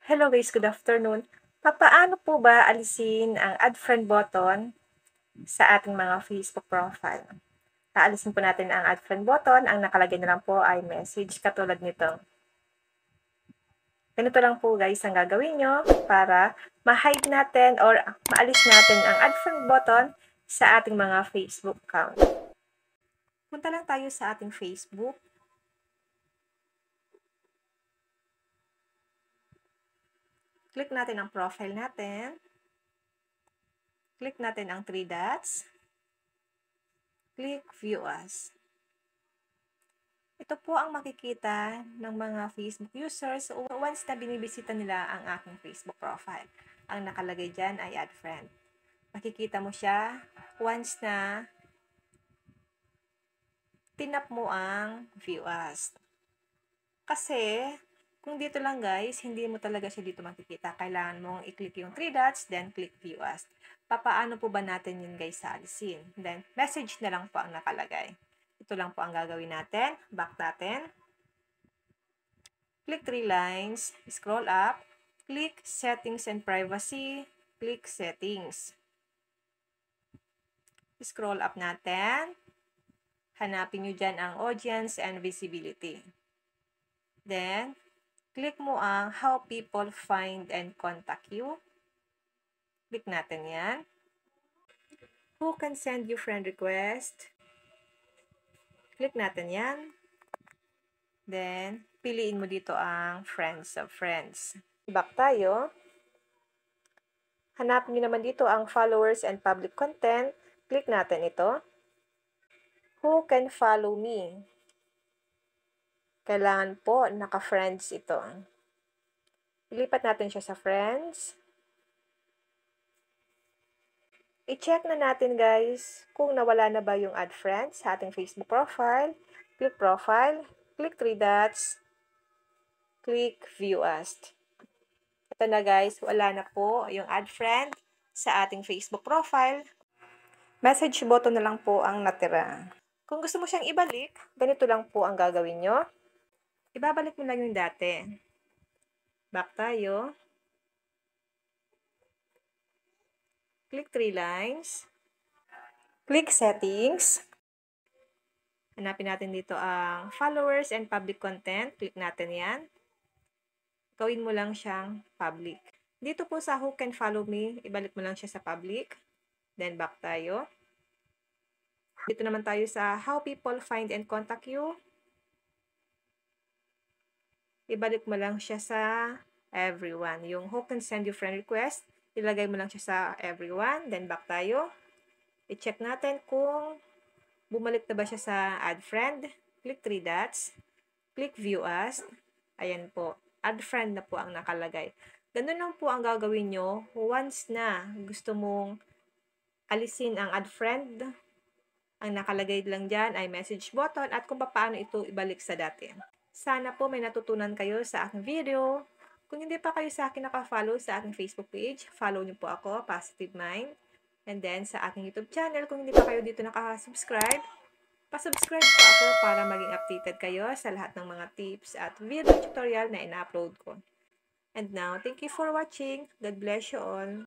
Hello guys, good afternoon. Papaano po ba alisin ang add friend button sa ating mga Facebook profile? Aalisin po natin ang add friend button. Ang nakalagay na lang po ay message katulad nito. Ganito lang po guys ang gagawin nyo para ma-hide natin or maalis natin ang add friend button sa ating mga Facebook account. Punta lang tayo sa ating Facebook. Click natin ang profile natin. Click natin ang 3 dots. Click View As. Ito po ang makikita ng mga Facebook users once na binibisita nila ang aking Facebook profile. Ang nakalagay dyan ay add friend. Makikita mo siya once na tinap mo ang View As. Kasi, kung dito lang guys, hindi mo talaga siya dito makikita. Kailangan mong i-click yung 3 dots, then click View As. Papaano po ba natin yun guys sa alisin? Then, message na lang po ang nakalagay. Ito lang po ang gagawin natin. Back natin. Click 3 lines. Scroll up. Click Settings and Privacy. Click Settings. Scroll up natin. Hanapin nyo dyan ang Audience and Visibility. Then, click mo ang How People Find and Contact You. Click natin yan. Who can send you friend request? Click natin yan. Then, piliin mo dito ang Friends of Friends. Back tayo. Hanapin nyo naman dito ang Followers and Public Content. Click natin ito. Who can follow me? Kailangan po naka-friends ito. Ilipat natin siya sa friends. I-check na natin guys kung nawala na ba yung add friends sa ating Facebook profile. Click profile. Click 3 dots. Click View As. Ito na guys, wala na po yung add friend sa ating Facebook profile. Message button na lang po ang natira. Kung gusto mo siyang ibalik, ganito lang po ang gagawin nyo. Ibabalik mo lang yung dati. Back tayo. Click 3 lines. Click Settings. Hanapin natin dito ang Followers and Public Content. Click natin yan. Gawin mo lang siyang public. Dito po sa Who Can Follow Me, ibalik mo lang siya sa public. Then back tayo. Dito naman tayo sa How People Find and Contact You. Ibalik mo lang siya sa everyone. Yung Who Can Send You Friend Request, ilagay mo lang siya sa everyone. Then back tayo. I-check natin kung bumalik na ba siya sa Add Friend. Click 3 dots. Click View As. Ayan po. Add Friend na po ang nakalagay. Ganun lang po ang gagawin nyo once na gusto mong alisin ang Add Friend. Ang nakalagay lang dyan ay message button at kung paano ito ibalik sa dati. Sana po may natutunan kayo sa aking video. Kung hindi pa kayo sa akin naka-follow sa aking Facebook page, follow niyo po ako, Positive Mind. And then sa aking YouTube channel, kung hindi pa kayo dito naka-subscribe, pa-subscribe po ako para maging updated kayo sa lahat ng mga tips at video tutorial na ina-upload ko. And now, thank you for watching. God bless you all.